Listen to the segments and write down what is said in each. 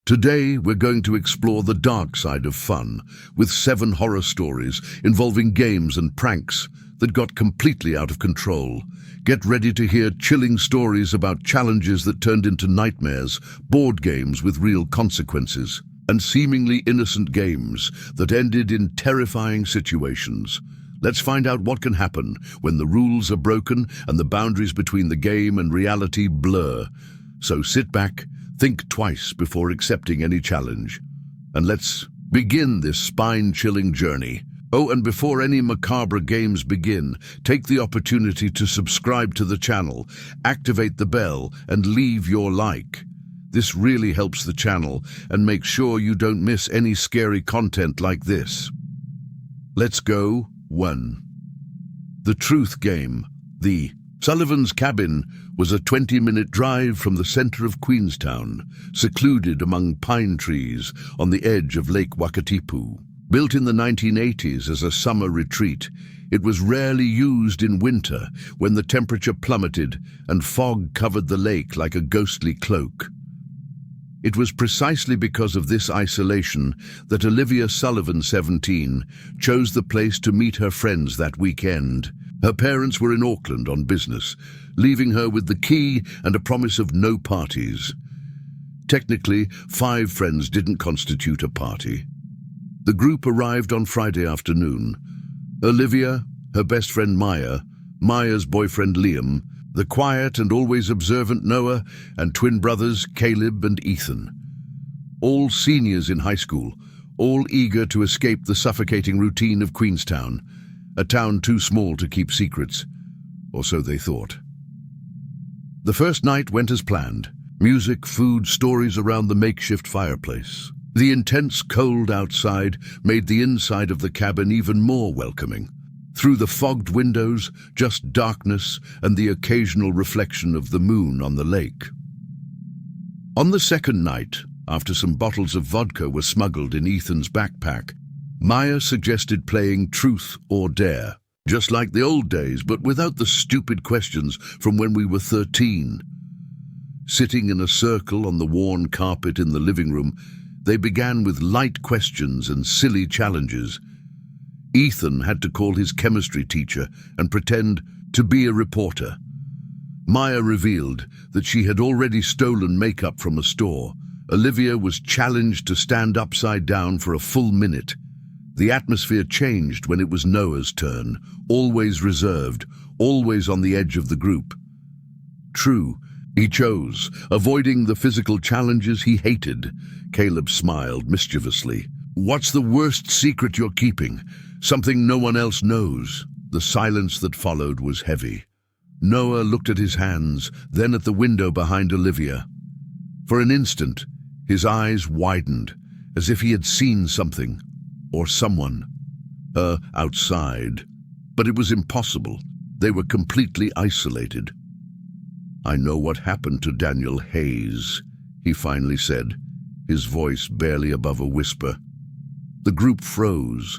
Today, we're going to explore the dark side of fun with 7 horror stories involving games and pranks that got completely out of control. Get ready to hear chilling stories about challenges that turned into nightmares, board games with real consequences, and seemingly innocent games that ended in terrifying situations. Let's find out what can happen when the rules are broken and the boundaries between the game and reality blur. So sit back, think twice before accepting any challenge, and let's begin this spine-chilling journey. Oh, and before any macabre games begin, take the opportunity to subscribe to the channel, activate the bell, and leave your like. This really helps the channel and make sure you don't miss any scary content like this. Let's go. 1. The Truth Game. The Sullivan's Cabin was a 20-minute drive from the center of Queenstown, secluded among pine trees on the edge of Lake Wakatipu. Built in the 1980s as a summer retreat, it was rarely used in winter when the temperature plummeted and fog covered the lake like a ghostly cloak. It was precisely because of this isolation that Olivia Sullivan, 17, chose the place to meet her friends that weekend. Her parents were in Auckland on business, leaving her with the key and a promise of no parties. Technically, 5 friends didn't constitute a party. The group arrived on Friday afternoon. Olivia, her best friend Maya, Maya's boyfriend Liam, the quiet and always observant Noah, and twin brothers Caleb and Ethan. All seniors in high school, all eager to escape the suffocating routine of Queenstown, a town too small to keep secrets, or so they thought. The first night went as planned. Music, food, stories around the makeshift fireplace. The intense cold outside made the inside of the cabin even more welcoming. Through the fogged windows, just darkness and the occasional reflection of the moon on the lake. On the second night, after some bottles of vodka were smuggled in Ethan's backpack, Maya suggested playing Truth or Dare, just like the old days, but without the stupid questions from when we were 13. Sitting in a circle on the worn carpet in the living room, they began with light questions and silly challenges. Ethan had to call his chemistry teacher and pretend to be a reporter. Maya revealed that she had already stolen makeup from a store. Olivia was challenged to stand upside down for a full minute. The atmosphere changed when it was Noah's turn, always reserved, always on the edge of the group. True, he chose, avoiding the physical challenges he hated. Caleb smiled mischievously. "What's the worst secret you're keeping? Something no one else knows." The silence that followed was heavy. Noah looked at his hands, then at the window behind Olivia. For an instant, his eyes widened, as if he had seen something, or someone, outside. But it was impossible. They were completely isolated. "I know what happened to Daniel Hayes," he finally said, his voice barely above a whisper. The group froze.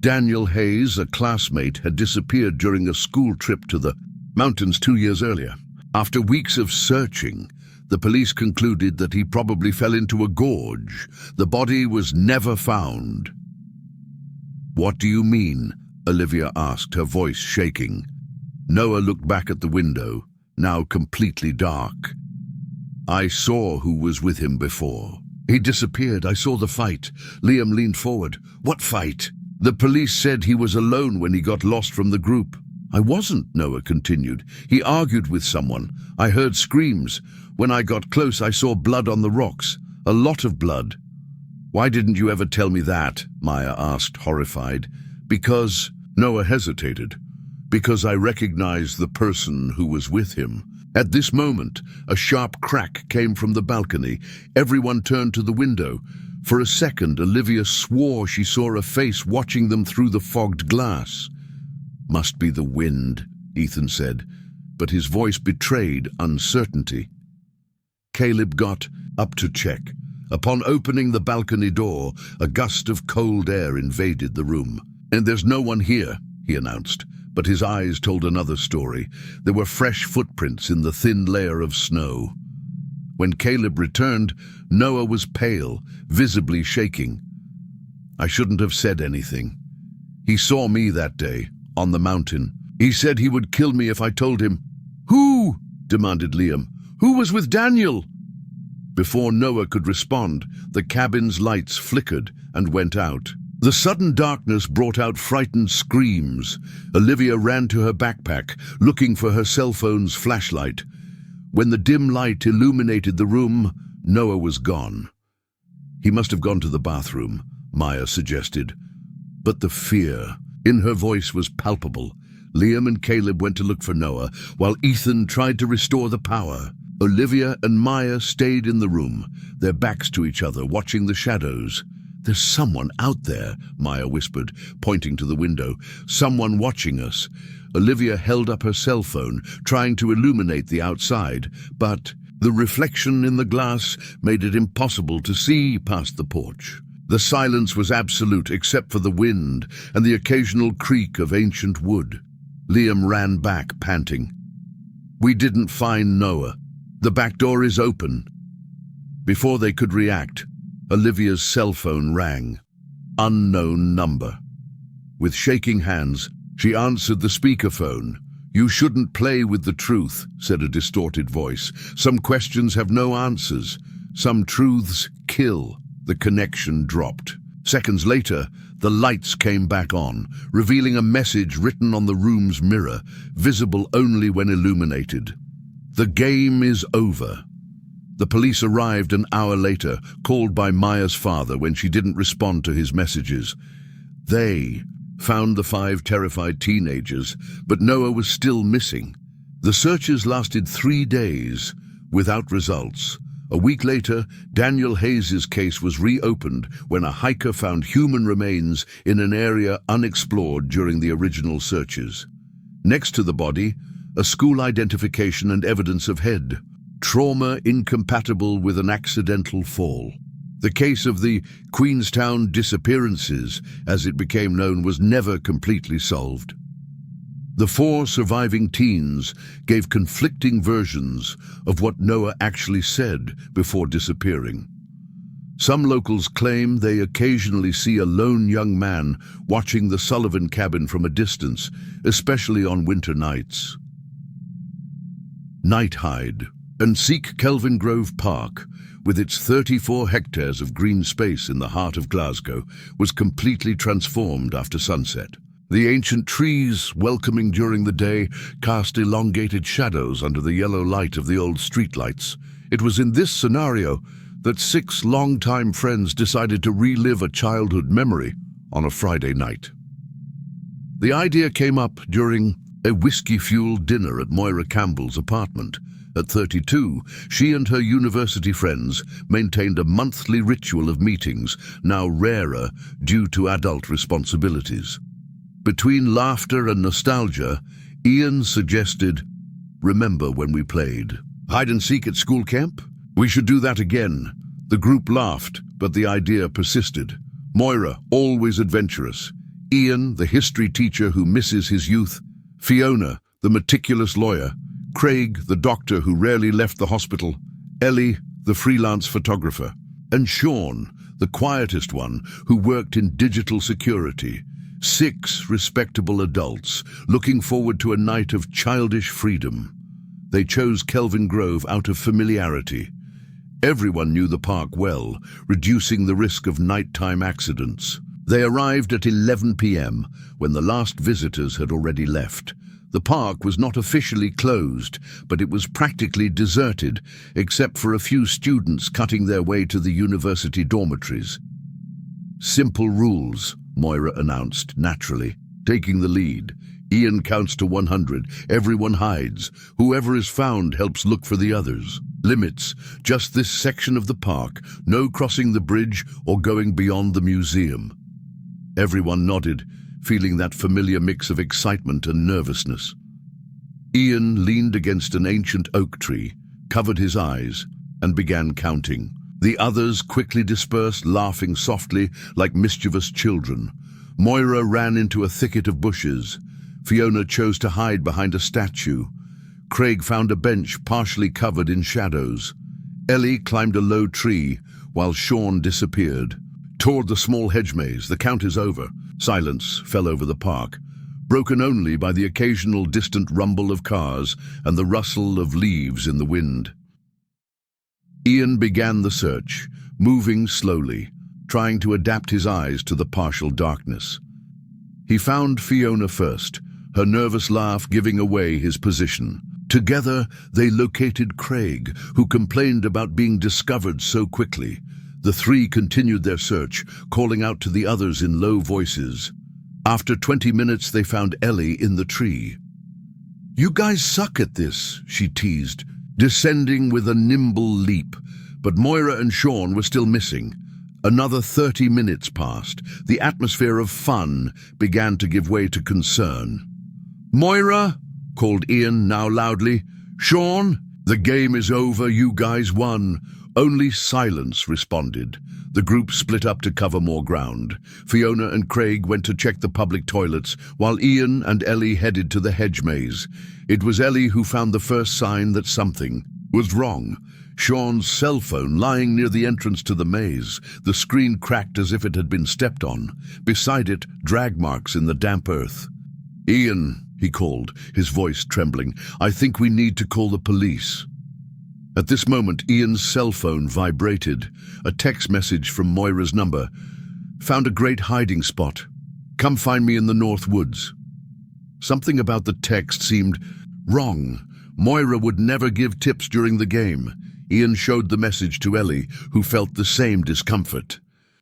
Daniel Hayes, a classmate, had disappeared during a school trip to the mountains 2 years earlier. After weeks of searching, the police concluded that he probably fell into a gorge. The body was never found. "What do you mean?" Olivia asked, her voice shaking. Noah looked back at the window, now completely dark. "I saw who was with him before. He disappeared. I saw the fight." Liam leaned forward. "What fight?" "The police said he was alone when he got lost from the group." "I wasn't," Noah continued. "He argued with someone. I heard screams. When I got close, I saw blood on the rocks. A lot of blood." "Why didn't you ever tell me that?" Maya asked, horrified. "Because..." Noah hesitated. "Because I recognized the person who was with him." At this moment, a sharp crack came from the balcony. Everyone turned to the window. For a second, Olivia swore she saw a face watching them through the fogged glass. "Must be the wind," Ethan said, but his voice betrayed uncertainty. Caleb got up to check. Upon opening the balcony door, a gust of cold air invaded the room. "And there's no one here," he announced, but his eyes told another story. There were fresh footprints in the thin layer of snow. When Caleb returned, Noah was pale, visibly shaking. I shouldn't have said anything. He saw me that day, on the mountain. He said he would kill me if I told him. "Who?" demanded Liam. "Who was with Daniel?" Before Noah could respond, the cabin's lights flickered and went out. The sudden darkness brought out frightened screams. Olivia ran to her backpack, looking for her cell phone's flashlight. When the dim light illuminated the room, Noah was gone. "He must have gone to the bathroom," Maya suggested. But the fear in her voice was palpable. Liam and Caleb went to look for Noah, while Ethan tried to restore the power. Olivia and Maya stayed in the room, their backs to each other, watching the shadows. "There's someone out there," Maya whispered, pointing to the window. "Someone watching us." Olivia held up her cell phone, trying to illuminate the outside, but the reflection in the glass made it impossible to see past the porch. The silence was absolute except for the wind and the occasional creak of ancient wood. Liam ran back, panting. "We didn't find Noah. The back door is open." Before they could react, Olivia's cell phone rang. Unknown number. With shaking hands, she answered the speakerphone. "You shouldn't play with the truth," said a distorted voice. "Some questions have no answers. Some truths kill." The connection dropped. Seconds later, the lights came back on, revealing a message written on the room's mirror, visible only when illuminated. "The game is over." The police arrived an hour later, called by Maya's father when she didn't respond to his messages. They found the 5 terrified teenagers, but Noah was still missing. The searches lasted 3 days, without results. A week later, Daniel Hayes' case was reopened when a hiker found human remains in an area unexplored during the original searches. Next to the body, a school identification and evidence of head. Trauma incompatible with an accidental fall. The case of the Queenstown disappearances, as it became known, was never completely solved. The 4 surviving teens gave conflicting versions of what Noah actually said before disappearing. Some locals claim they occasionally see a lone young man watching the Sullivan cabin from a distance, especially on winter nights. Night hide and seek Kelvin Grove Park, with its 34 hectares of green space in the heart of Glasgow, was completely transformed after sunset. The ancient trees, welcoming during the day, cast elongated shadows under the yellow light of the old streetlights. It was in this scenario that 6 longtime friends decided to relive a childhood memory on a Friday night. The idea came up during a whiskey-fueled dinner at Moira Campbell's apartment. At 32, she and her university friends maintained a monthly ritual of meetings, now rarer due to adult responsibilities. Between laughter and nostalgia, Ian suggested, "Remember when we played hide and seek at school camp? We should do that again." The group laughed, but the idea persisted. Moira, always adventurous. Ian, the history teacher who misses his youth. Fiona, the meticulous lawyer. Craig, the doctor who rarely left the hospital. Ellie, the freelance photographer. And Sean, the quietest one, who worked in digital security. 6 respectable adults, looking forward to a night of childish freedom. They chose Kelvin Grove out of familiarity. Everyone knew the park well, reducing the risk of nighttime accidents. They arrived at 11 p.m., when the last visitors had already left. The park was not officially closed, but it was practically deserted, except for a few students cutting their way to the university dormitories. "Simple rules," Moira announced, naturally, taking the lead. Ian counts to 100. Everyone hides. Whoever is found helps look for the others. Limits: just this section of the park, no crossing the bridge or going beyond the museum. Everyone nodded, feeling that familiar mix of excitement and nervousness. Ian leaned against an ancient oak tree, covered his eyes, and began counting. The others quickly dispersed, laughing softly like mischievous children. Moira ran into a thicket of bushes. Fiona chose to hide behind a statue. Craig found a bench partially covered in shadows. Ellie climbed a low tree while Sean disappeared. Toward the small hedge maze, the count is over. Silence fell over the park, broken only by the occasional distant rumble of cars and the rustle of leaves in the wind. Ian began the search, moving slowly, trying to adapt his eyes to the partial darkness. He found Fiona first, her nervous laugh giving away his position. Together, they located Craig, who complained about being discovered so quickly. The three continued their search, calling out to the others in low voices. After 20 minutes, they found Ellie in the tree. "You guys suck at this," she teased, descending with a nimble leap. But Moira and Sean were still missing. Another 30 minutes passed. The atmosphere of fun began to give way to concern. "Moira," called Ian, now loudly. "Sean, the game is over, you guys won." Only silence responded. The group split up to cover more ground. Fiona and Craig went to check the public toilets, while Ian and Ellie headed to the hedge maze. It was Ellie who found the first sign that something was wrong. Sean's cell phone lying near the entrance to the maze. The screen cracked as if it had been stepped on. Beside it, drag marks in the damp earth. "Ian," he called, his voice trembling, "I think we need to call the police." At this moment, Ian's cell phone vibrated. A text message from Moira's number. "Found a great hiding spot. Come find me in the North Woods." Something about the text seemed wrong. Moira would never give tips during the game. Ian showed the message to Ellie, who felt the same discomfort.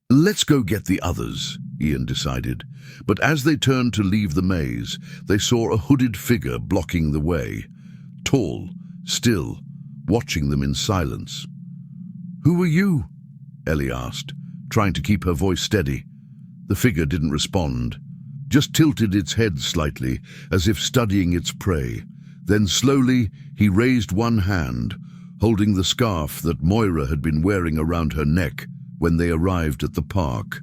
"Let's go get the others," Ian decided. But as they turned to leave the maze, they saw a hooded figure blocking the way. Tall, still, watching them in silence. "Who are you?" Ellie asked, trying to keep her voice steady. The figure didn't respond, just tilted its head slightly, as if studying its prey. Then slowly, he raised one hand, holding the scarf that Moira had been wearing around her neck when they arrived at the park.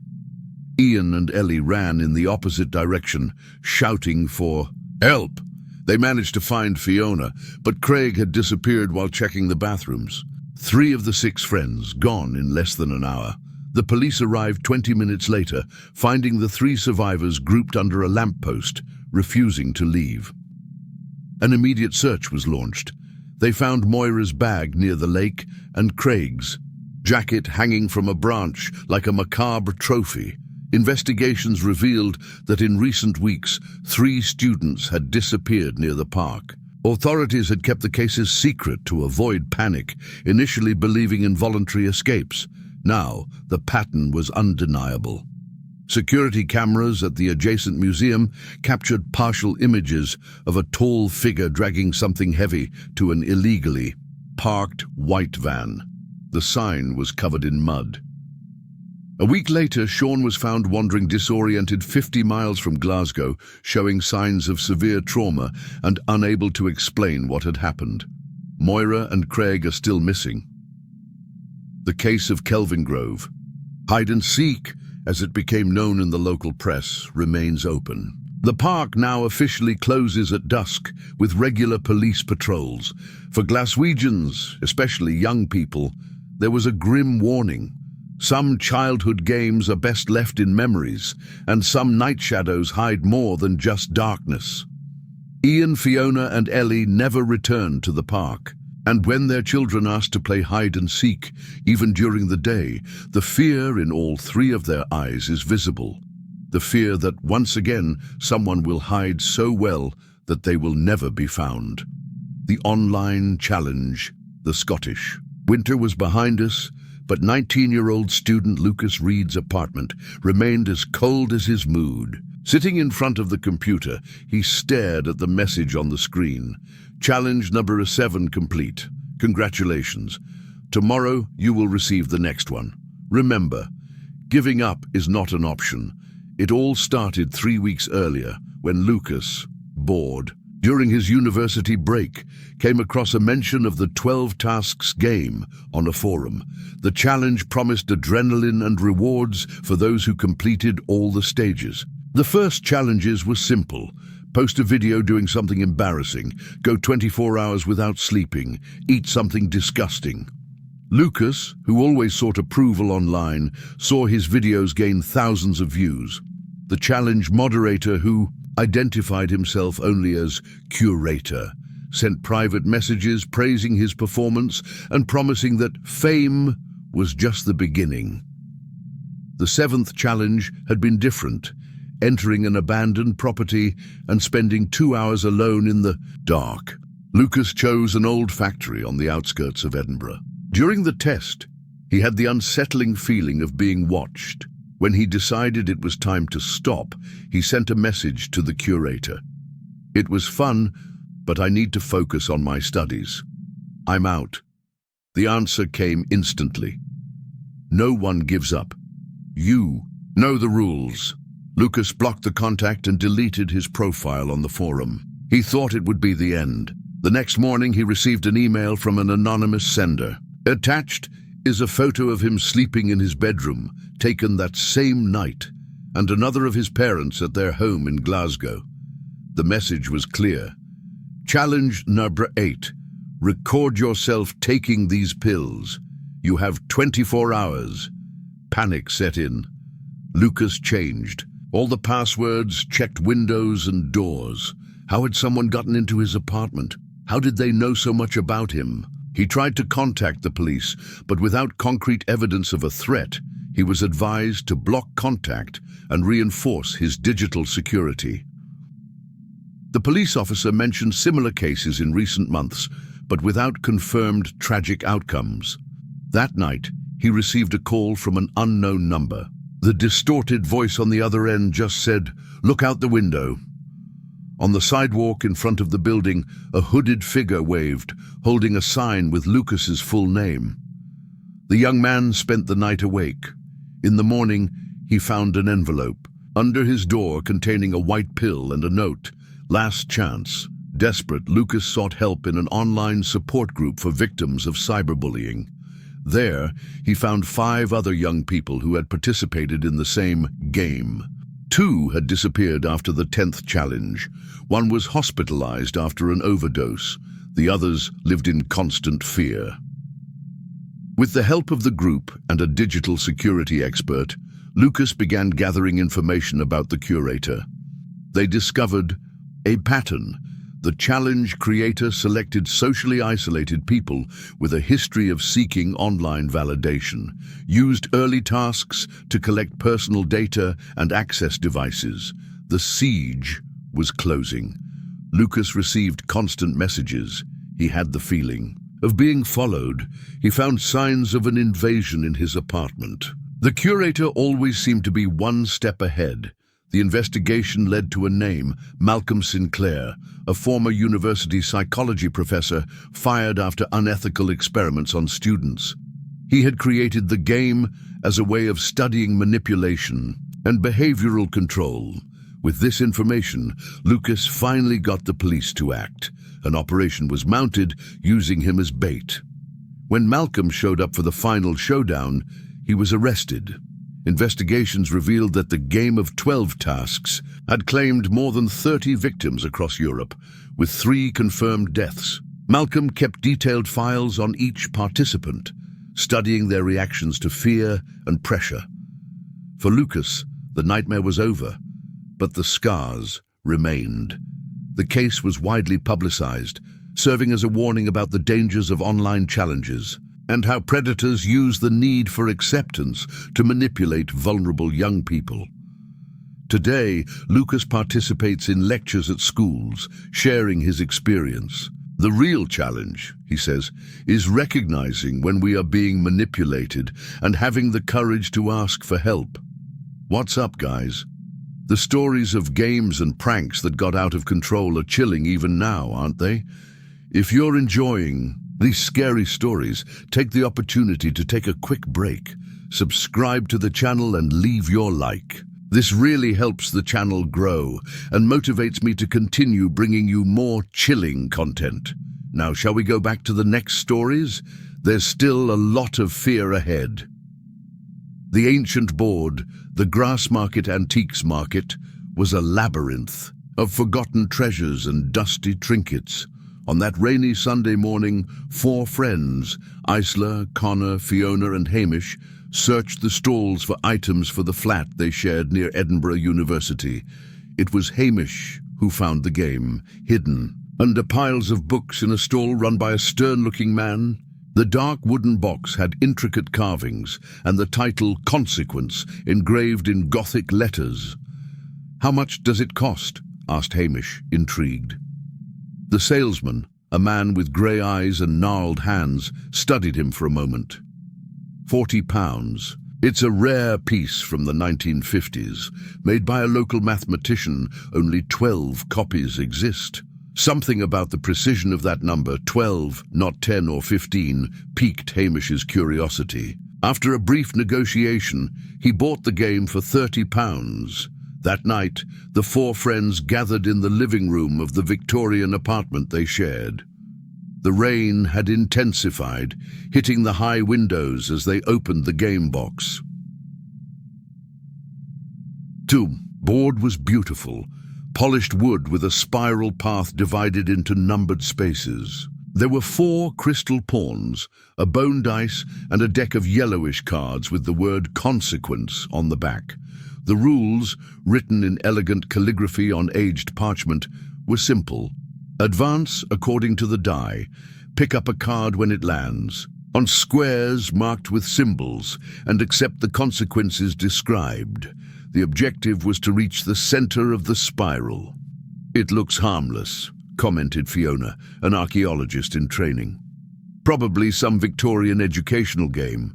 Ian and Ellie ran in the opposite direction, shouting for help. They managed to find Fiona, but Craig had disappeared while checking the bathrooms. 3 of the 6 friends gone in less than an hour. The police arrived 20 minutes later, finding the 3 survivors grouped under a lamppost, refusing to leave. An immediate search was launched. They found Moira's bag near the lake and Craig's jacket hanging from a branch like a macabre trophy. Investigations revealed that in recent weeks, 3 students had disappeared near the park. Authorities had kept the cases secret to avoid panic, initially believing in voluntary escapes. Now, the pattern was undeniable. Security cameras at the adjacent museum captured partial images of a tall figure dragging something heavy to an illegally parked white van. The sign was covered in mud. A week later, Sean was found wandering disoriented 50 miles from Glasgow, showing signs of severe trauma and unable to explain what had happened. Moira and Craig are still missing. The case of Kelvingrove, hide and seek, as it became known in the local press, remains open. The park now officially closes at dusk, with regular police patrols. For Glaswegians, especially young people, there was a grim warning. Some childhood games are best left in memories, and some night shadows hide more than just darkness. Ian, Fiona, and Ellie never returned to the park. And when their children asked to play hide and seek, even during the day, the fear in all 3 of their eyes is visible. The fear that once again someone will hide so well that they will never be found. The online challenge, the Scottish. Winter was behind us, but 19-year-old student Lucas Reed's apartment remained as cold as his mood. Sitting in front of the computer, he stared at the message on the screen. Challenge number 7 complete. Congratulations. Tomorrow you will receive the next one. Remember, giving up is not an option. It all started 3 weeks earlier when Lucas, bored, during his university break, came across a mention of the 12 Tasks game on a forum. The challenge promised adrenaline and rewards for those who completed all the stages. The first challenges were simple. Post a video doing something embarrassing, go 24 hours without sleeping, eat something disgusting. Lucas, who always sought approval online, saw his videos gain thousands of views. The challenge moderator, who identified himself only as curator, sent private messages praising his performance and promising that fame was just the beginning. The seventh challenge had been different, entering an abandoned property and spending 2 hours alone in the dark. Lucas chose an old factory on the outskirts of Edinburgh. During the test, he had the unsettling feeling of being watched. When he decided it was time to stop, he sent a message to the curator. "It was fun, but I need to focus on my studies. I'm out." The answer came instantly. "No one gives up. You know the rules." Lucas blocked the contact and deleted his profile on the forum. He thought it would be the end. The next morning, he received an email from an anonymous sender. Attached is a photo of him sleeping in his bedroom, taken that same night, and another of his parents at their home in Glasgow. The message was clear. Challenge number 8. Record yourself taking these pills. You have 24 hours. Panic set in. Lucas changed. All the passwords, checked windows and doors. How had someone gotten into his apartment? How did they know so much about him? He tried to contact the police, but without concrete evidence of a threat, he was advised to block contact and reinforce his digital security. The police officer mentioned similar cases in recent months, but without confirmed tragic outcomes. That night, he received a call from an unknown number. The distorted voice on the other end just said, "Look out the window." On the sidewalk in front of the building, a hooded figure waved, holding a sign with Lucas's full name. The young man spent the night awake. In the morning, he found an envelope under his door containing a white pill and a note. Last chance. Desperate, Lucas sought help in an online support group for victims of cyberbullying. There, he found 5 other young people who had participated in the same game. 2 had disappeared after the 10th challenge. 1 was hospitalized after an overdose. The others lived in constant fear. With the help of the group and a digital security expert, Lucas began gathering information about the curator. They discovered a pattern. The challenge creator selected socially isolated people with a history of seeking online validation, used early tasks to collect personal data and access devices. The siege was closing. Lucas received constant messages. He had the feeling of being followed. He found signs of an invasion in his apartment. The curator always seemed to be one step ahead. The investigation led to a name, Malcolm Sinclair, a former university psychology professor fired after unethical experiments on students. He had created the game as a way of studying manipulation and behavioral control. With this information, Lucas finally got the police to act. An operation was mounted using him as bait. When Malcolm showed up for the final showdown, he was arrested. Investigations revealed that the game of 12 tasks had claimed more than 30 victims across Europe, with 3 confirmed deaths. Malcolm kept detailed files on each participant, studying their reactions to fear and pressure. For Lucas, the nightmare was over, but the scars remained. The case was widely publicized, serving as a warning about the dangers of online challenges and how predators use the need for acceptance to manipulate vulnerable young people. Today, Lucas participates in lectures at schools, sharing his experience. The real challenge, he says, is recognizing when we are being manipulated and having the courage to ask for help. What's up, guys? The stories of games and pranks that got out of control are chilling even now, aren't they? If you're enjoying these scary stories, take the opportunity to take a quick break, subscribe to the channel and leave your like. This really helps the channel grow and motivates me to continue bringing you more chilling content. Now, shall we go back to the next stories? There's still a lot of fear ahead. The ancient board, the Grassmarket Antiques Market, was a labyrinth of forgotten treasures and dusty trinkets. On that rainy Sunday morning, 4 friends, Isla, Connor, Fiona and Hamish, searched the stalls for items for the flat they shared near Edinburgh University. It was Hamish who found the game, hidden under piles of books in a stall run by a stern-looking man. The dark wooden box had intricate carvings and the title Consequence engraved in Gothic letters. "How much does it cost?" asked Hamish, intrigued. The salesman, a man with grey eyes and gnarled hands, studied him for a moment. £40. It's a rare piece from the 1950s, made by a local mathematician. Only 12 copies exist. Something about the precision of that number, 12, not 10 or 15, piqued Hamish's curiosity. After a brief negotiation, he bought the game for £30. That night, the 4 friends gathered in the living room of the Victorian apartment they shared. The rain had intensified, hitting the high windows as they opened the game box. The board was beautiful, polished wood with a spiral path divided into numbered spaces. There were 4 crystal pawns, a bone dice, and a deck of yellowish cards with the word Consequence on the back. The rules, written in elegant calligraphy on aged parchment, were simple. Advance according to the die. Pick up a card when it lands, on squares marked with symbols, and accept the consequences described. The objective was to reach the center of the spiral. "It looks harmless," commented Fiona, an archaeologist in training. "Probably some Victorian educational game."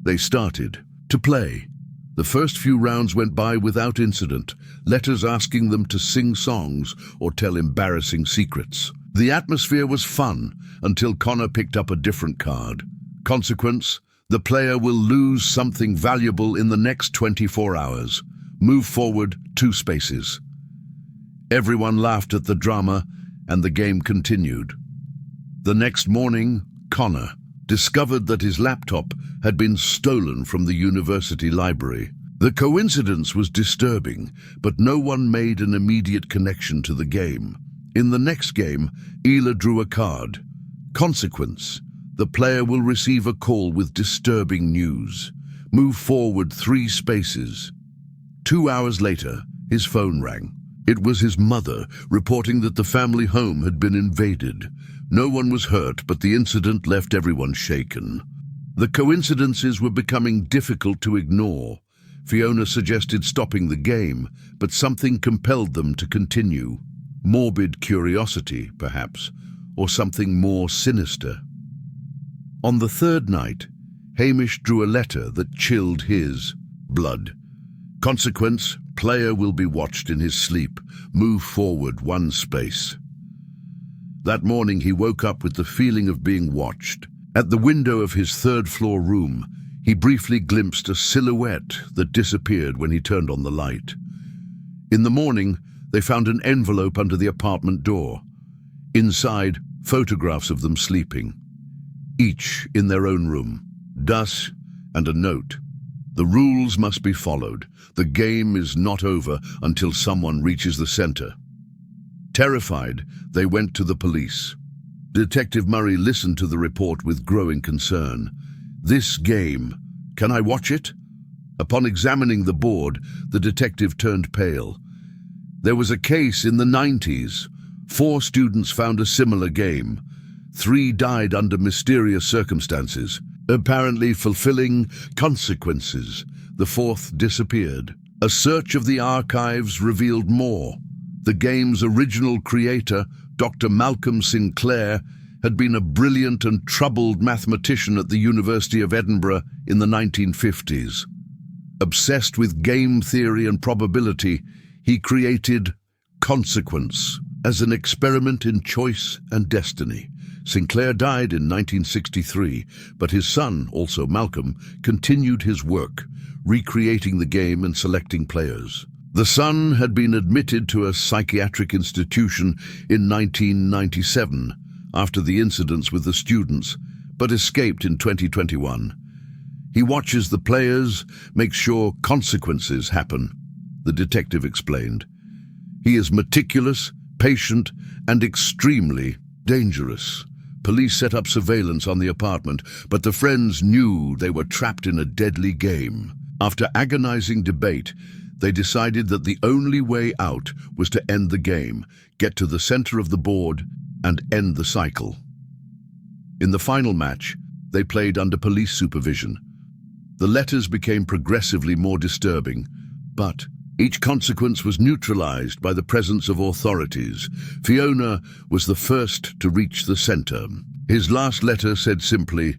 They started to play. The first few rounds went by without incident, letters asking them to sing songs or tell embarrassing secrets. The atmosphere was fun until Connor picked up a different card. Consequence: the player will lose something valuable in the next 24 hours. Move forward 2 spaces. Everyone laughed at the drama, and the game continued. The next morning, Connor discovered that his laptop had been stolen from the university library. The coincidence was disturbing, but no one made an immediate connection to the game. In the next game, Ela drew a card. Consequence: the player will receive a call with disturbing news. Move forward 3 spaces. 2 hours later, his phone rang. It was his mother, reporting that the family home had been invaded. No one was hurt, but the incident left everyone shaken. The coincidences were becoming difficult to ignore. Fiona suggested stopping the game, but something compelled them to continue. Morbid curiosity, perhaps, or something more sinister. On the 3rd night, Hamish drew a letter that chilled his blood. Consequence: player will be watched in his sleep. Move forward 1 space. That morning he woke up with the feeling of being watched. At the window of his 3rd-floor room, he briefly glimpsed a silhouette that disappeared when he turned on the light. In the morning, they found an envelope under the apartment door. Inside, photographs of them sleeping, each in their own room, dust and a note. The rules must be followed. The game is not over until someone reaches the center. Terrified, they went to the police. Detective Murray listened to the report with growing concern. "This game, can I watch it?" Upon examining the board, the detective turned pale. There was a case in the 90s. 4 students found a similar game. 3 died under mysterious circumstances, apparently fulfilling consequences. The 4th disappeared. A search of the archives revealed more. The game's original creator, Dr. Malcolm Sinclair, had been a brilliant and troubled mathematician at the University of Edinburgh in the 1950s. Obsessed with game theory and probability, he created Consequence as an experiment in choice and destiny. Sinclair died in 1963, but his son, also Malcolm, continued his work, recreating the game and selecting players. The son had been admitted to a psychiatric institution in 1997 after the incidents with the students, but escaped in 2021. He watches the players, makes sure consequences happen, the detective explained. He is meticulous, patient, and extremely Dangerous. Police set up surveillance on the apartment, but the friends knew they were trapped in a deadly game. After agonizing debate, they decided that the only way out was to end the game, get to the center of the board, and end the cycle. In the final match, they played under police supervision. The letters became progressively more disturbing, but each consequence was neutralized by the presence of authorities. Fiona was the first to reach the center. His last letter said simply,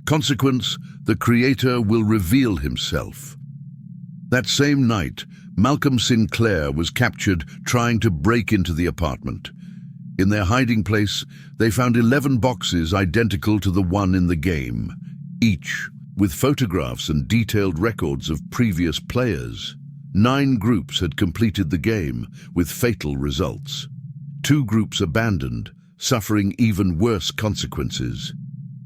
"Consequence, the Creator will reveal himself." That same night, Malcolm Sinclair was captured trying to break into the apartment. In their hiding place, they found 11 boxes identical to the one in the game, each with photographs and detailed records of previous players. 9 groups had completed the game, with fatal results. 2 groups abandoned, suffering even worse consequences.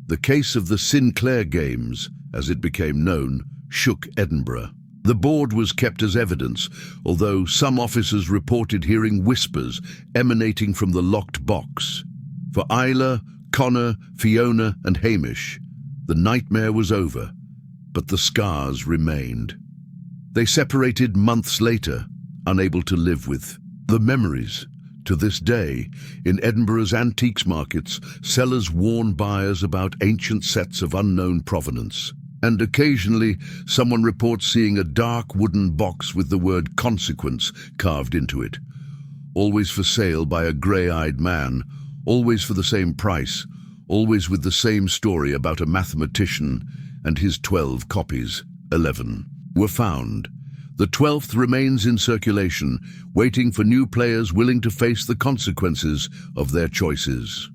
The case of the Sinclair Games, as it became known, shook Edinburgh. The board was kept as evidence, although some officers reported hearing whispers emanating from the locked box. For Isla, Connor, Fiona, and Hamish, the nightmare was over, but the scars remained. They separated months later, unable to live with the memories. To this day, in Edinburgh's antiques markets, sellers warn buyers about ancient sets of unknown provenance. And occasionally, someone reports seeing a dark wooden box with the word consequence carved into it. Always for sale by a grey-eyed man, always for the same price, always with the same story about a mathematician and his 12 copies. 11 were found. The 12th remains in circulation, waiting for new players willing to face the consequences of their choices.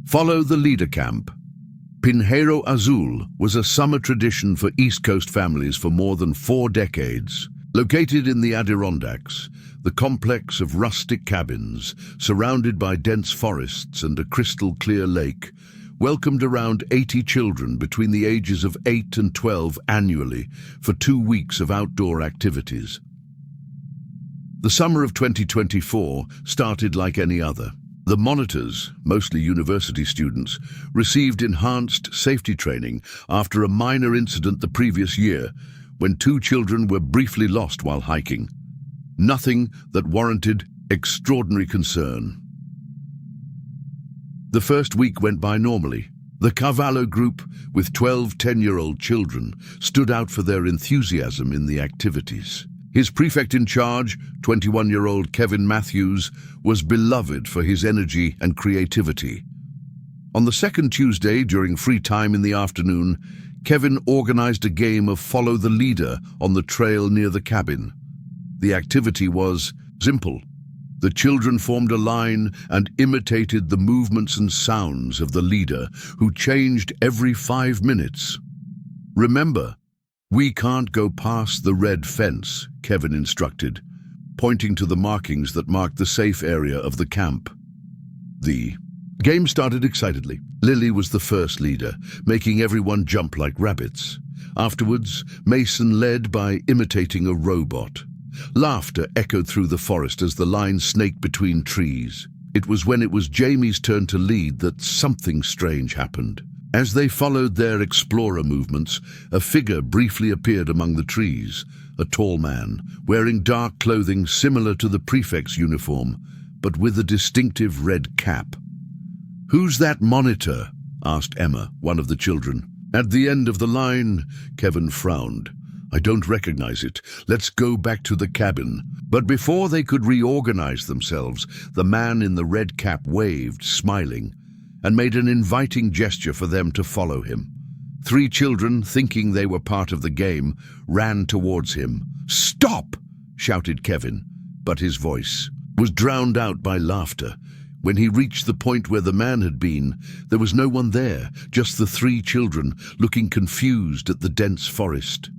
Follow the leader camp. Pinheiro Azul was a summer tradition for East Coast families for more than 4 decades. Located in the Adirondacks, the complex of rustic cabins, surrounded by dense forests and a crystal-clear lake, welcomed around 80 children between the ages of 8 and 12 annually for 2 weeks of outdoor activities. The summer of 2024 started like any other. The monitors, mostly university students, received enhanced safety training after a minor incident the previous year when 2 children were briefly lost while hiking. Nothing that warranted extraordinary concern. The first week went by normally. The Carvalho group, with 12 10-year-old children, stood out for their enthusiasm in the activities. His prefect in charge, 21-year-old Kevin Matthews, was beloved for his energy and creativity. On the second Tuesday, during free time in the afternoon, Kevin organized a game of Follow the Leader on the trail near the cabin. The activity was simple. The children formed a line and imitated the movements and sounds of the leader, who changed every 5 minutes. "Remember, we can't go past the red fence," Kevin instructed, pointing to the markings that marked the safe area of the camp. The game started excitedly. Lily was the first leader, making everyone jump like rabbits. Afterwards, Mason led by imitating a robot. Laughter echoed through the forest as the line snaked between trees. It was when it was Jamie's turn to lead that something strange happened. As they followed their explorer movements, a figure briefly appeared among the trees, a tall man, wearing dark clothing similar to the prefect's uniform, but with a distinctive red cap. "Who's that monitor?" asked Emma, one of the children. "At the end of the line," Kevin frowned. "I don't recognize it. Let's go back to the cabin." But before they could reorganize themselves, the man in the red cap waved, smiling, and made an inviting gesture for them to follow him. 3 children, thinking they were part of the game, ran towards him. "Stop!" shouted Kevin, but his voice was drowned out by laughter. When he reached the point where the man had been, there was no one there, just the 3 children, looking confused at the dense forest.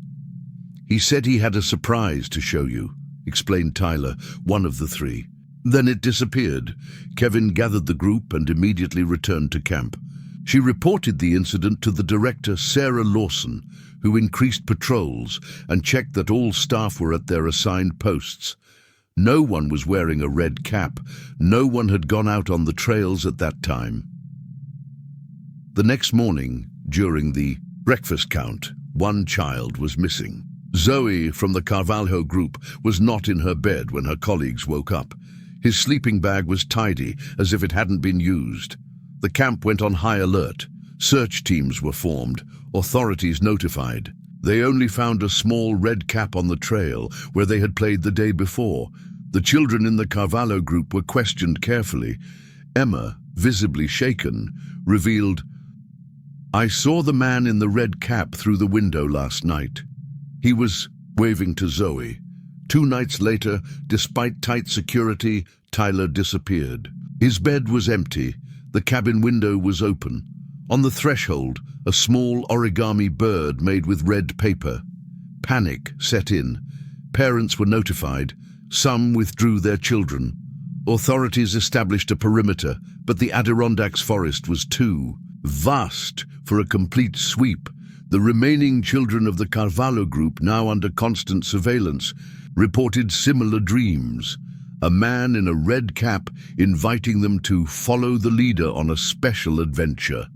"He said he had a surprise to show you," explained Tyler, one of the 3. Then it disappeared. Kevin gathered the group and immediately returned to camp. She reported the incident to the director, Sarah Lawson, who increased patrols and checked that all staff were at their assigned posts. No one was wearing a red cap. No one had gone out on the trails at that time. The next morning, during the breakfast count, one child was missing. Zoe from the Carvalho group was not in her bed when her colleagues woke up. His sleeping bag was tidy, as if it hadn't been used. The camp went on high alert. Search teams were formed, authorities notified. They only found a small red cap on the trail where they had played the day before. The children in the Carvalho group were questioned carefully. Emma, visibly shaken, revealed, "I saw the man in the red cap through the window last night. He was waving to Zoe." 2 nights later, despite tight security, Tyler disappeared. His bed was empty. The cabin window was open. On the threshold, a small origami bird made with red paper. Panic set in. Parents were notified. Some withdrew their children. Authorities established a perimeter, but the Adirondacks forest was too vast for a complete sweep. The remaining children of the Carvalho group, now under constant surveillance, reported similar dreams. A man in a red cap inviting them to follow the leader on a special adventure.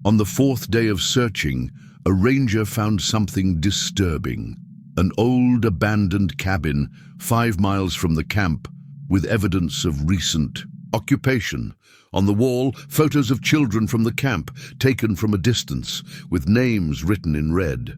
On the 4th day of searching, a ranger found something disturbing. An old abandoned cabin 5 miles from the camp with evidence of recent occupation. On the wall, photos of children from the camp taken from a distance with names written in red.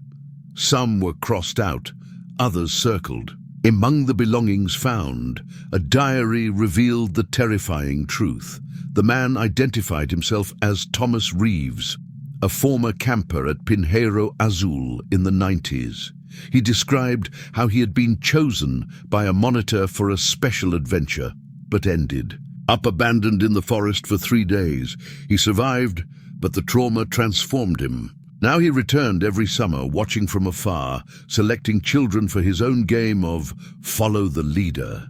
Some were crossed out, others circled. Among the belongings found, a diary revealed the terrifying truth. The man identified himself as Thomas Reeves, a former camper at Pinheiro Azul in the 90s. He described how he had been chosen by a monitor for a special adventure, but ended up abandoned in the forest for 3 days. He survived, but the trauma transformed him. Now he returned every summer, watching from afar, selecting children for his own game of follow the leader.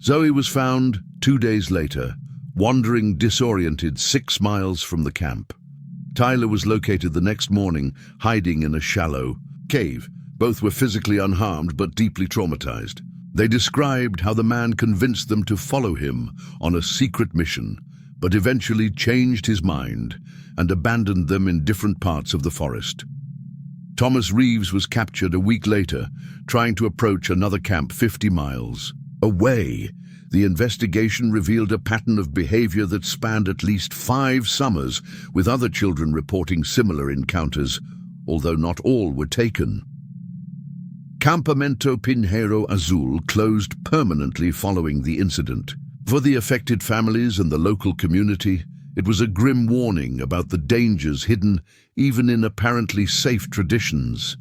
Zoe was found 2 days later, wandering disoriented 6 miles from the camp. Tyler was located the next morning, hiding in a shallow cave. Both were physically unharmed but deeply traumatized. They described how the man convinced them to follow him on a secret mission, but eventually changed his mind and abandoned them in different parts of the forest. Thomas Reeves was captured a week later, trying to approach another camp 50 miles away. The investigation revealed a pattern of behavior that spanned at least 5 summers, with other children reporting similar encounters, although not all were taken. Campamento Pinheiro Azul closed permanently following the incident. For the affected families and the local community, it was a grim warning about the dangers hidden even in apparently safe traditions.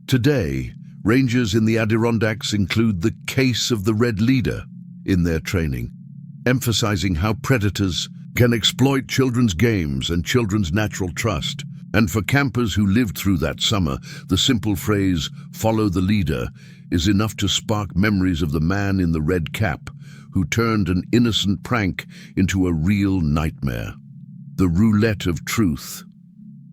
Today, rangers in the Adirondacks include the case of the Red Leader in their training, emphasizing how predators can exploit children's games and children's natural trust. And for campers who lived through that summer, the simple phrase, "follow the leader," is enough to spark memories of the man in the red cap who turned an innocent prank into a real nightmare. The Roulette of Truth.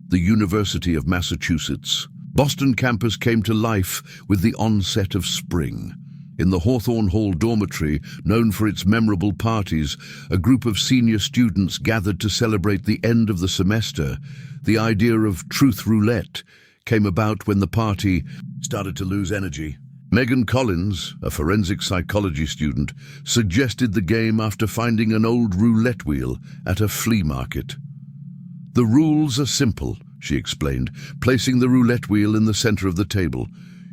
The University of Massachusetts. Boston campus came to life with the onset of spring. In the Hawthorne Hall dormitory, known for its memorable parties, a group of senior students gathered to celebrate the end of the semester. The idea of truth roulette came about when the party started to lose energy. Megan Collins, a forensic psychology student, suggested the game after finding an old roulette wheel at a flea market. "The rules are simple," she explained, placing the roulette wheel in the center of the table.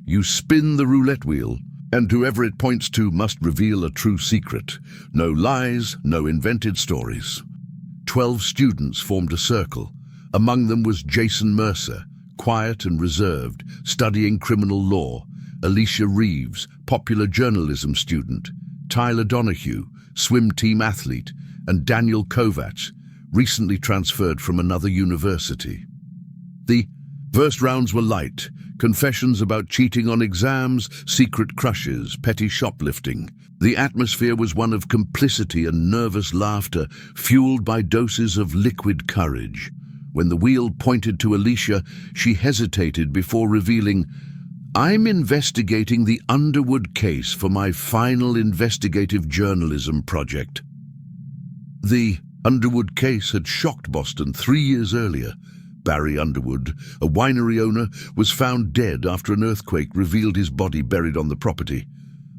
"You spin the roulette wheel, and whoever it points to must reveal a true secret. No lies, no invented stories." 12 students formed a circle. Among them was Jason Mercer, quiet and reserved, studying criminal law; Alicia Reeves, popular journalism student; Tyler Donahue, swim team athlete; and Daniel Kovacs, recently transferred from another university. The first rounds were light: confessions about cheating on exams, secret crushes, petty shoplifting. The atmosphere was one of complicity and nervous laughter, fueled by doses of liquid courage. When the wheel pointed to Alicia, she hesitated before revealing, I'm investigating the Underwood case for my final investigative journalism project. The Underwood case had shocked Boston 3 years earlier. Barry Underwood, a winery owner, was found dead after an earthquake revealed his body buried on the property.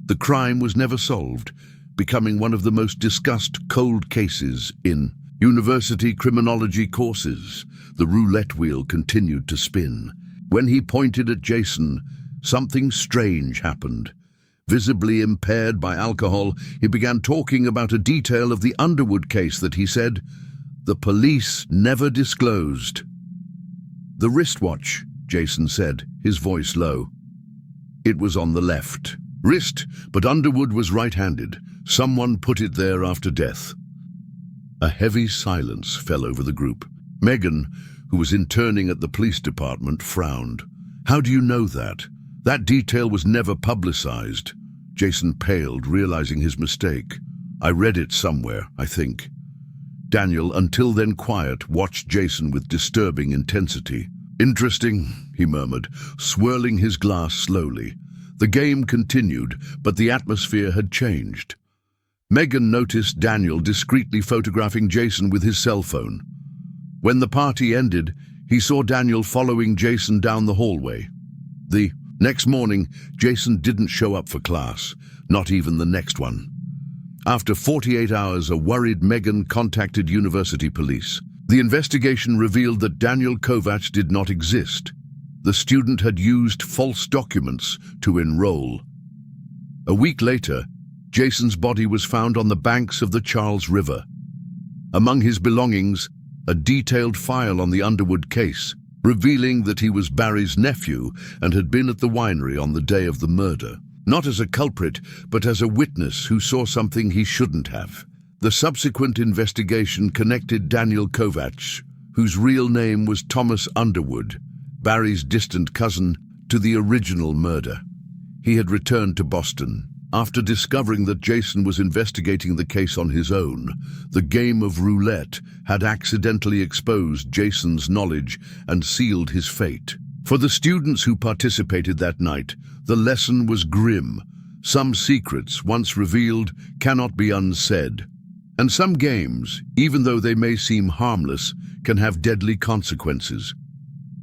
The crime was never solved, becoming one of the most discussed cold cases in university criminology courses. The roulette wheel continued to spin. When he pointed at Jason, something strange happened. Visibly impaired by alcohol, he began talking about a detail of the Underwood case that he said the police never disclosed. "The wristwatch," Jason said, his voice low. "It was on the left wrist, but Underwood was right-handed. Someone put it there after death." A heavy silence fell over the group. Megan, who was interning at the police department, frowned. "How do you know that? That detail was never publicized." Jason paled, realizing his mistake. "I read it somewhere, I think." Daniel, until then quiet, watched Jason with disturbing intensity. "Interesting," he murmured, swirling his glass slowly. The game continued, but the atmosphere had changed. Megan noticed Daniel discreetly photographing Jason with his cell phone. When the party ended, he saw Daniel following Jason down the hallway. The next morning, Jason didn't show up for class, not even the next one. After 48 hours, a worried Megan contacted university police. The investigation revealed that Daniel Kovacs did not exist. The student had used false documents to enroll. A week later, Jason's body was found on the banks of the Charles River. Among his belongings, a detailed file on the Underwood case, revealing that he was Barry's nephew and had been at the winery on the day of the murder. Not as a culprit, but as a witness who saw something he shouldn't have. The subsequent investigation connected Daniel Kovacs, whose real name was Thomas Underwood, Barry's distant cousin, to the original murder. He had returned to Boston. After discovering that Jason was investigating the case on his own, the game of roulette had accidentally exposed Jason's knowledge and sealed his fate. For the students who participated that night, the lesson was grim. Some secrets, once revealed, cannot be unsaid. And some games, even though they may seem harmless, can have deadly consequences.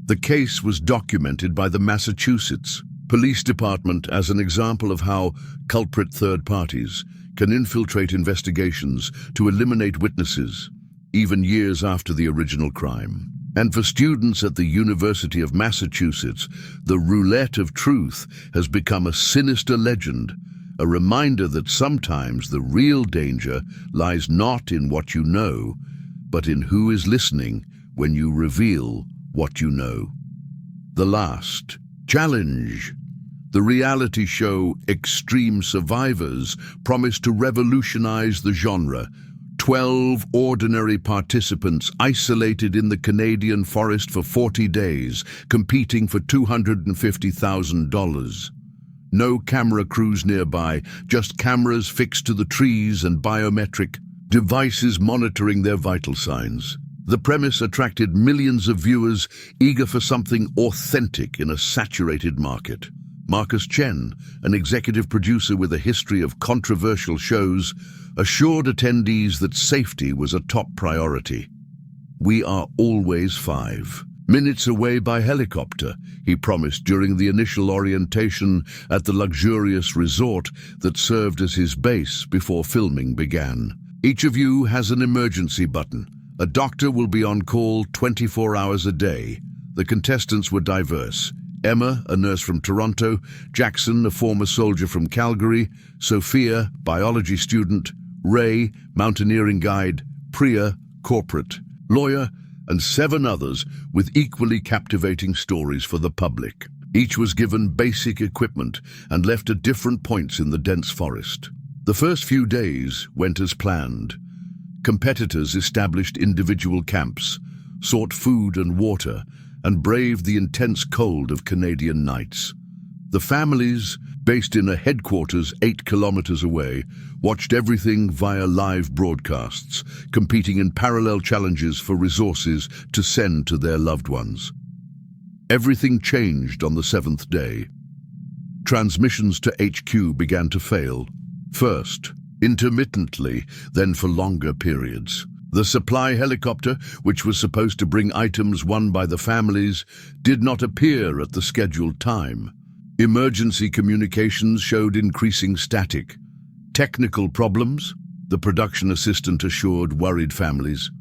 The case was documented by the Massachusetts Police Department as an example of how culprit third parties can infiltrate investigations to eliminate witnesses, even years after the original crime. And for students at the University of Massachusetts, the roulette of truth has become a sinister legend, a reminder that sometimes the real danger lies not in what you know, but in who is listening when you reveal what you know. The last challenge. The reality show Extreme Survivors promised to revolutionize the genre. 12 ordinary participants isolated in the Canadian forest for 40 days, competing for $250,000. No camera crews nearby, just cameras fixed to the trees and biometric devices monitoring their vital signs. The premise attracted millions of viewers eager for something authentic in a saturated market. Marcus Chen, an executive producer with a history of controversial shows, assured attendees that safety was a top priority. "We are always 5 minutes away by helicopter," he promised during the initial orientation at the luxurious resort that served as his base before filming began. "Each of you has an emergency button. A doctor will be on call 24 hours a day." The contestants were diverse. Emma, a nurse from Toronto, Jackson, a former soldier from Calgary, Sophia, biology student, Ray, mountaineering guide, Priya, corporate, lawyer, and 7 others with equally captivating stories for the public. Each was given basic equipment and left at different points in the dense forest. The first few days went as planned. Competitors established individual camps, sought food and water, and braved the intense cold of Canadian nights. The families, based in a headquarters 8 kilometers away, watched everything via live broadcasts, competing in parallel challenges for resources to send to their loved ones. Everything changed on the 7th day. transmissions to HQ began to fail. First, intermittently, then for longer periods. The supply helicopter, which was supposed to bring items won by the families, did not appear at the scheduled time. Emergency communications showed increasing static. Technical problems, the production assistant assured worried families.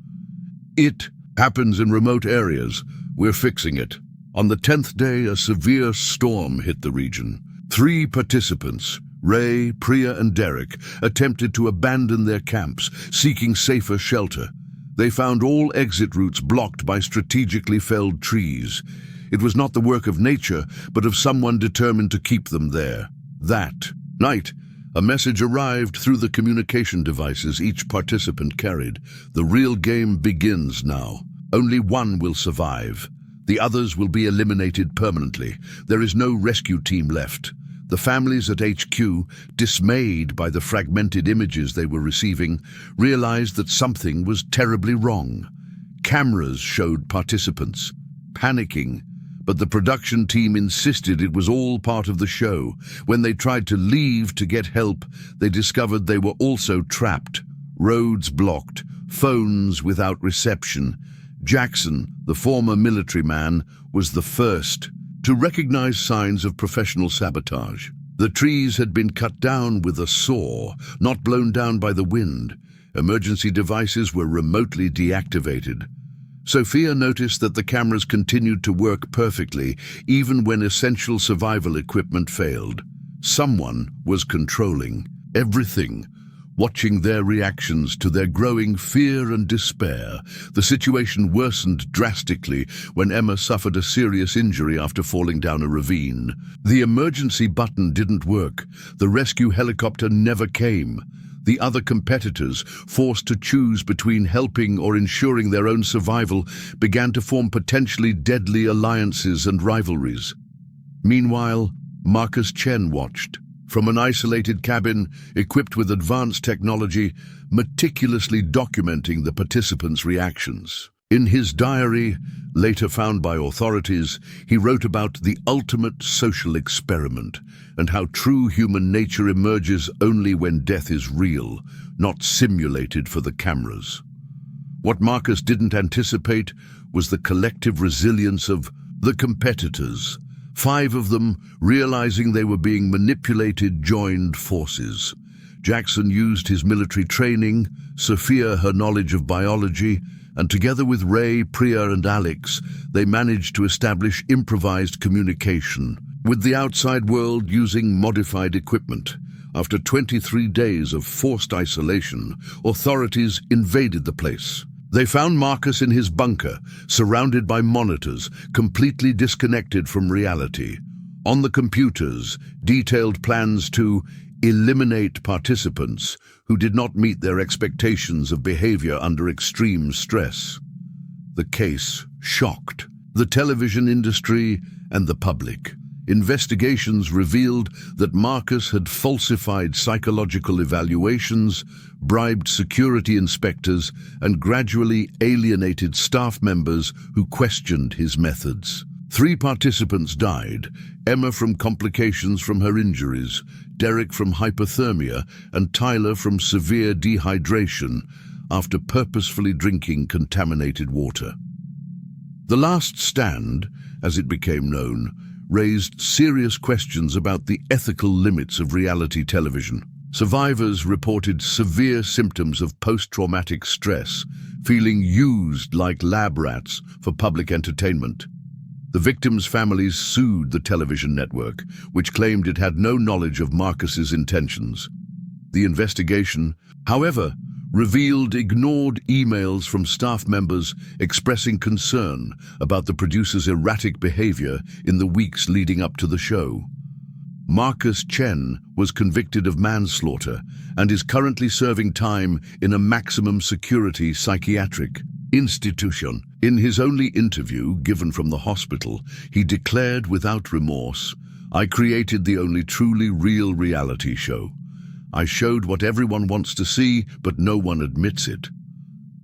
It happens in remote areas. We're fixing it. On the 10th day, a severe storm hit the region. 3 participants, Ray, Priya, and Derek, attempted to abandon their camps, seeking safer shelter. They found all exit routes blocked by strategically felled trees. It was not the work of nature, but of someone determined to keep them there. That night, a message arrived through the communication devices each participant carried. The real game begins now. Only one will survive. The others will be eliminated permanently. There is no rescue team left. The families at HQ, dismayed by the fragmented images they were receiving, realized that something was terribly wrong. Cameras showed participants, panicking, but the production team insisted it was all part of the show. When they tried to leave to get help, they discovered they were also trapped, roads blocked, phones without reception. Jackson, the former military man, was the first to recognize signs of professional sabotage. The trees had been cut down with a saw, not blown down by the wind. Emergency devices were remotely deactivated. Sophia noticed that the cameras continued to work perfectly, even when essential survival equipment failed. Someone was controlling everything, watching their reactions to their growing fear and despair. The situation worsened drastically when Emma suffered a serious injury after falling down a ravine. The emergency button didn't work. The rescue helicopter never came. The other competitors, forced to choose between helping or ensuring their own survival, began to form potentially deadly alliances and rivalries. Meanwhile, Marcus Chen watched. From an isolated cabin, equipped with advanced technology, meticulously documenting the participants' reactions. In his diary, later found by authorities, he wrote about the ultimate social experiment and how true human nature emerges only when death is real, not simulated for the cameras. What Marcus didn't anticipate was the collective resilience of the competitors. 5 of them, realizing they were being manipulated, joined forces. Jackson used his military training, Sophia her knowledge of biology, and together with Ray, Priya, and Alex, they managed to establish improvised communication with the outside world using modified equipment. After 23 days of forced isolation, authorities invaded the place. They found Marcus in his bunker, surrounded by monitors, completely disconnected from reality. On the computers, detailed plans to eliminate participants who did not meet their expectations of behavior under extreme stress. The case shocked the television industry and the public. Investigations revealed that Marcus had falsified psychological evaluations, bribed security inspectors, and gradually alienated staff members who questioned his methods. 3 participants died, Emma from complications from her injuries, Derek from hypothermia, and Tyler from severe dehydration after purposefully drinking contaminated water. The Last Stand, as it became known, raised serious questions about the ethical limits of reality television. Survivors reported severe symptoms of post-traumatic stress, feeling used like lab rats for public entertainment. The victims' families sued the television network, which claimed it had no knowledge of Marcus's intentions. The investigation, however, revealed ignored emails from staff members expressing concern about the producer's erratic behavior in the weeks leading up to the show. Marcus Chen was convicted of manslaughter and is currently serving time in a maximum security psychiatric institution. In his only interview given from the hospital, he declared without remorse, "I created the only truly real reality show. I showed what everyone wants to see, but no one admits it."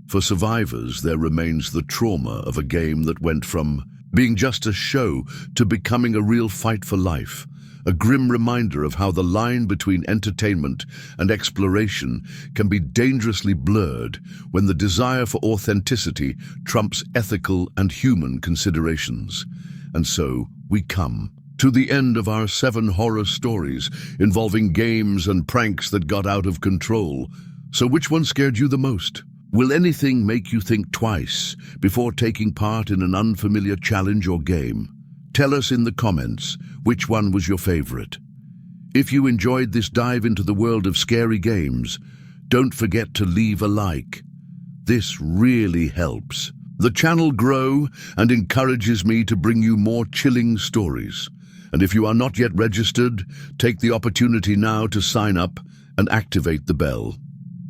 For survivors, there remains the trauma of a game that went from being just a show to becoming a real fight for life, a grim reminder of how the line between entertainment and exploration can be dangerously blurred when the desire for authenticity trumps ethical and human considerations. And so we come to the end of our 7 horror stories involving games and pranks that got out of control. So which one scared you the most? Will anything make you think twice before taking part in an unfamiliar challenge or game? Tell us in the comments which one was your favorite. If you enjoyed this dive into the world of scary games, don't forget to leave a like. This really helps the channel grow and encourages me to bring you more chilling stories. And if you are not yet registered, take the opportunity now to sign up and activate the bell.